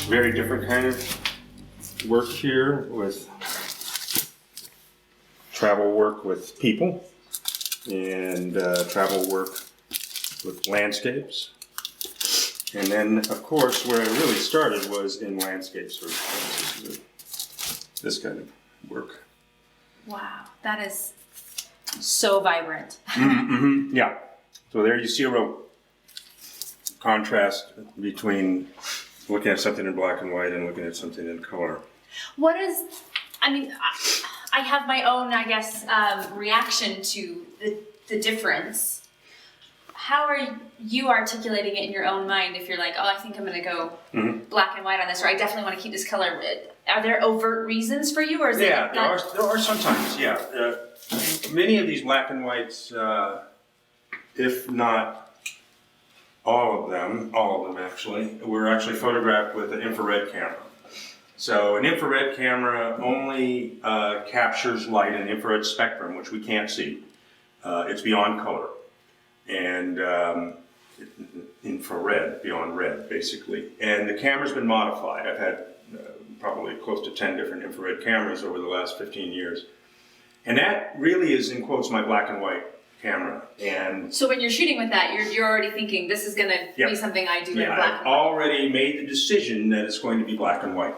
very different kind of work here with travel work with people and travel work with landscapes. And then, of course, where I really started was in landscapes. This kind of work. Wow, that is so vibrant. Mm-hmm. Yeah. So there you see a real contrast between looking at something in black and white and looking at something in color. What is, I mean, I have my own, I guess, reaction to the difference. How are you articulating it in your own mind if you're like, oh, I think I'm going to go black and white on this, or I definitely want to keep this color? Are there overt reasons for you, or is it there are sometimes, yeah. Many of these black and whites, if not all of them actually, were actually photographed with an infrared camera. So an infrared camera only captures light in the infrared spectrum, which we can't see. It's beyond color. And infrared, beyond red, basically. And the camera's been modified. I've had probably close to 10 different infrared cameras over the last 15 years. And that really is, in quotes, my black and white camera. And so when you're shooting with that, you're already thinking, this is going to be something I do in black and white. I've already made the decision that it's going to be black and white.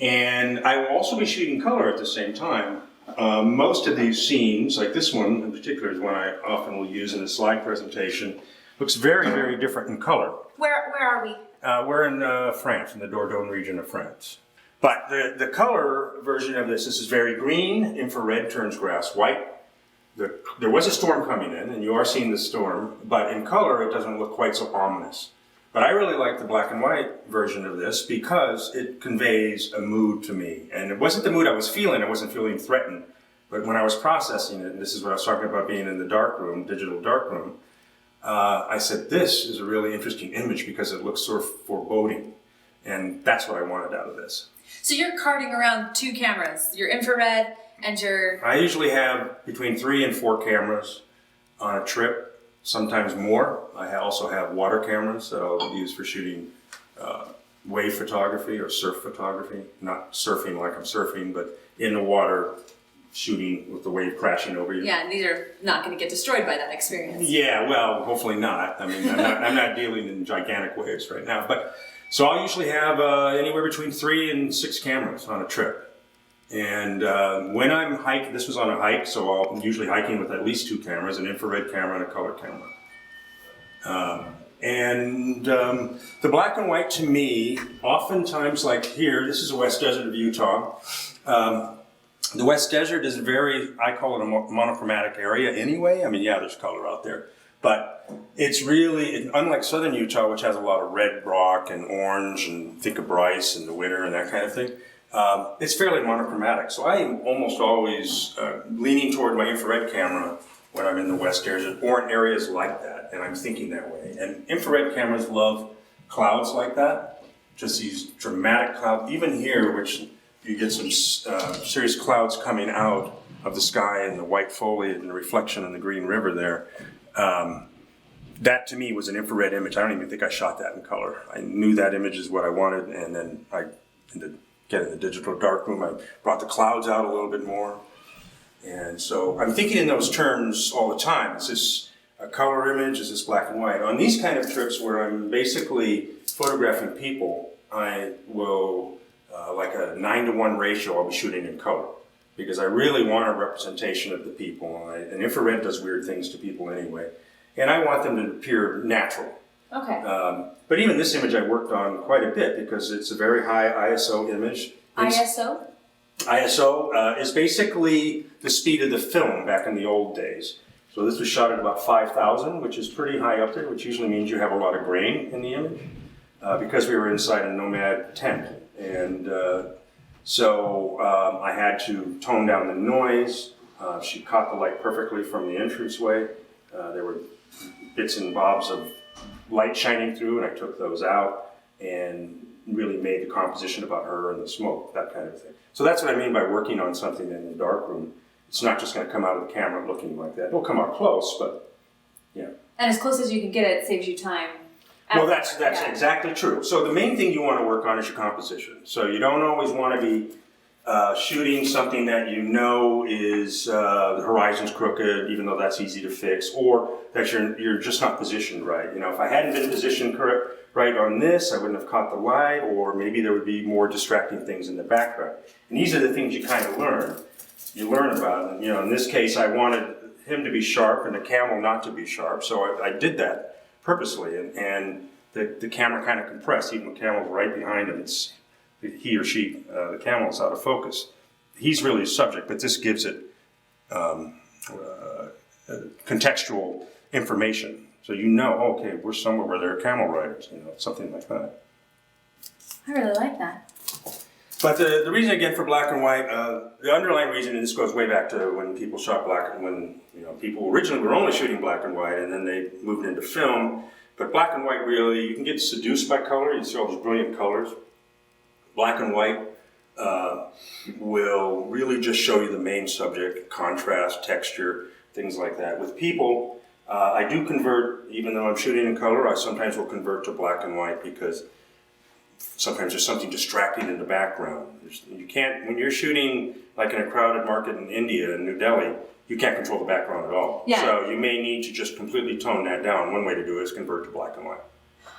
And I will also be shooting color at the same time. Most of these scenes, like this one in particular, is one I often will use in a slide presentation. Looks very, very different in color. Where are we? We're in France, in the Dordogne region of France. But the color version of this is very green. Infrared turns grass white. There was a storm coming in, and you are seeing the storm. But in color, it doesn't look quite so ominous. But I really like the black and white version of this because it conveys a mood to me. And it wasn't the mood I was feeling. I wasn't feeling threatened. But when I was processing it, and this is what I was talking about being in the darkroom, digital darkroom, I said, this is a really interesting image because it looks sort of foreboding. And that's what I wanted out of this. So you're carting around two cameras, your infrared and your... I usually have between 3 and 4 cameras on a trip. Sometimes more. I also have water cameras that I'll use for shooting wave photography or surf photography. Not surfing like I'm surfing, but in the water shooting with the wave crashing over you. Yeah, and these are not going to get destroyed by that experience. Yeah, well, hopefully not. I mean, I'm not dealing in gigantic waves right now. But so I'll usually have anywhere between 3 and 6 cameras on a trip. And when I'm hiking, this was on a hike, so I'm usually hiking with at least 2 cameras, an infrared camera and a color camera. The black and white to me, oftentimes like here, this is the West Desert of Utah. The West Desert is I call it a monochromatic area anyway. I mean, yeah, there's color out there. But it's really, unlike southern Utah, which has a lot of red rock and orange and think of Bryce in the winter and that kind of thing. It's fairly monochromatic, so I am almost always leaning toward my infrared camera when I'm in the West Desert or in areas like that, and I'm thinking that way. And infrared cameras love clouds like that, just these dramatic clouds. Even here, which you get some serious clouds coming out of the sky and the white foliage and the reflection in the green river there. That to me was an infrared image. I don't even think I shot that in color. I knew that image is what I wanted, and then get in the digital darkroom, I brought the clouds out a little bit more. And so I'm thinking in those terms all the time. Is this a color image? Is this black and white? On these kind of trips where I'm basically photographing people, I will, like a 9-to-1 ratio, I'll be shooting in color. Because I really want a representation of the people. And infrared does weird things to people anyway. And I want them to appear natural. Okay. But even this image I worked on quite a bit because it's a very high ISO image. ISO? ISO is basically the speed of the film back in the old days. So this was shot at about 5,000, which is pretty high up there, which usually means you have a lot of grain in the image because we were inside a nomad tent. And so I had to tone down the noise. She caught the light perfectly from the entranceway. There were bits and bobs of light shining through, and I took those out and really made the composition about her and the smoke, that kind of thing. So that's what I mean by working on something in the darkroom. It's not just going to come out of the camera looking like that. It'll come out close, but yeah. And as close as you can get it saves you time. Well, that's Yeah. exactly true. So the main thing you want to work on is your composition. So you don't always want to be shooting something that you know is the horizon's crooked, even though that's easy to fix, or that you're just not positioned right. You know, if I hadn't been positioned right on this, I wouldn't have caught the light, or maybe there would be more distracting things in the background. And these are the things you kind of learn. You learn about it. You know, in this case, I wanted him to be sharp and the camel not to be sharp, so I did that purposely, and the camera kind of compressed. Even the camel's right behind him, it's he or she, the camel's out of focus. He's really a subject, but this gives it contextual information. So you know, okay, we're somewhere where there are camel riders, you know, something like that. I really like that. But the reason again for black and white, the underlying reason, and this goes way back to when people shot black, when people originally were only shooting black and white, and then they moved into film. But black and white, really, you can get seduced by color. You see all those brilliant colors. Black and white will really just show you the main subject, contrast, texture, things like that. With people, I do convert, even though I'm shooting in color, I sometimes will convert to black and white because sometimes there's something distracting in the background. You can't, when you're shooting like in a crowded market in India, in New Delhi, you can't control the background at all. Yeah. So you may need to just completely tone that down. One way to do it is convert to black and white.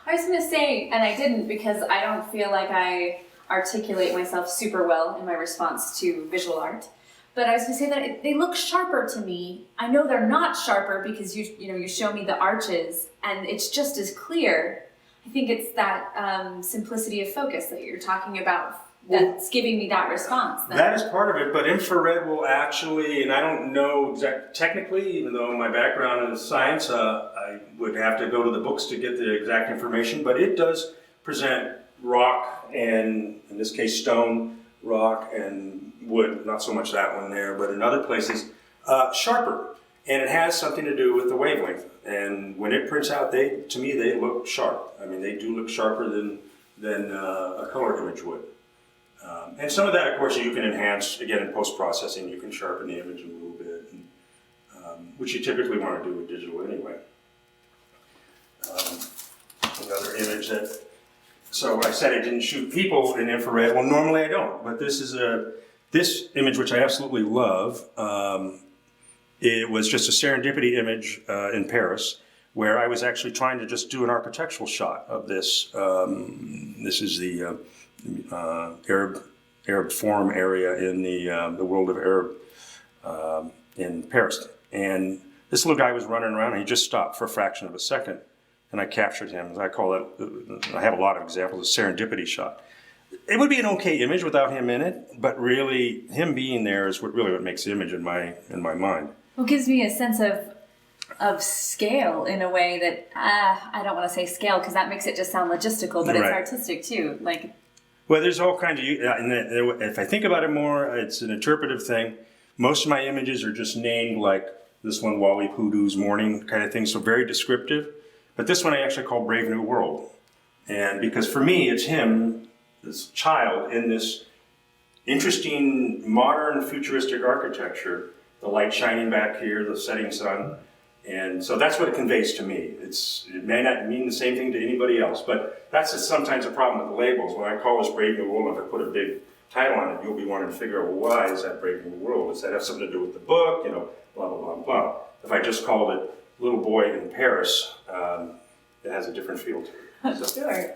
I was going to say, and I didn't because I don't feel like I articulate myself super well in my response to visual art. But I was going to say that they look sharper to me. I know they're not sharper because you show me the arches and it's just as clear. I think it's that simplicity of focus that you're talking about that's giving me that response. That is part of it, but infrared will actually, and I don't know technically, even though my background is science, I would have to go to the books to get the exact information, but it does present rock and, in this case, stone, rock, and wood, not so much that one there, but in other places, sharper. And it has something to do with the wavelength. And when it prints out, to me, they look sharp. I mean, they do look sharper than a color image would. And some of that, of course, you can enhance, again, in post-processing. You can sharpen the image a little bit, which you typically want to do with digital anyway. Another image so I said I didn't shoot people in infrared. Well, normally I don't, but this image, which I absolutely love. It was just a serendipity image in Paris, where I was actually trying to just do an architectural shot of this. This is the Arab Forum area in the world of Arab in Paris. And this little guy was running around, and he just stopped for a fraction of a second, and I captured him. I call that, I have a lot of examples, a serendipity shot. It would be an okay image without him in it, but really, him being there is what makes the image in my mind. Well, it gives me a sense of scale in a way that, I don't want to say scale because that makes it just sound logistical, but Right. It's artistic too. Well, there's all kinds of, if I think about it more, it's an interpretive thing. Most of my images are just named like this one, Wally Poodoo's Morning kind of thing, so very descriptive. But this one I actually call Brave New World. And because for me, it's him, this child, in this interesting, modern, futuristic architecture, the light shining back here, the setting sun. And so that's what it conveys to me. It may not mean the same thing to anybody else, but that's sometimes a problem with the labels. When I call this Brave New World, if I put a big title on it, you'll be wanting to figure out, well, why is that Brave New World? Does that have something to do with the book? Blah, blah, blah, blah. If I just called it Little Boy in Paris, it has a different feel to it. So. Sure.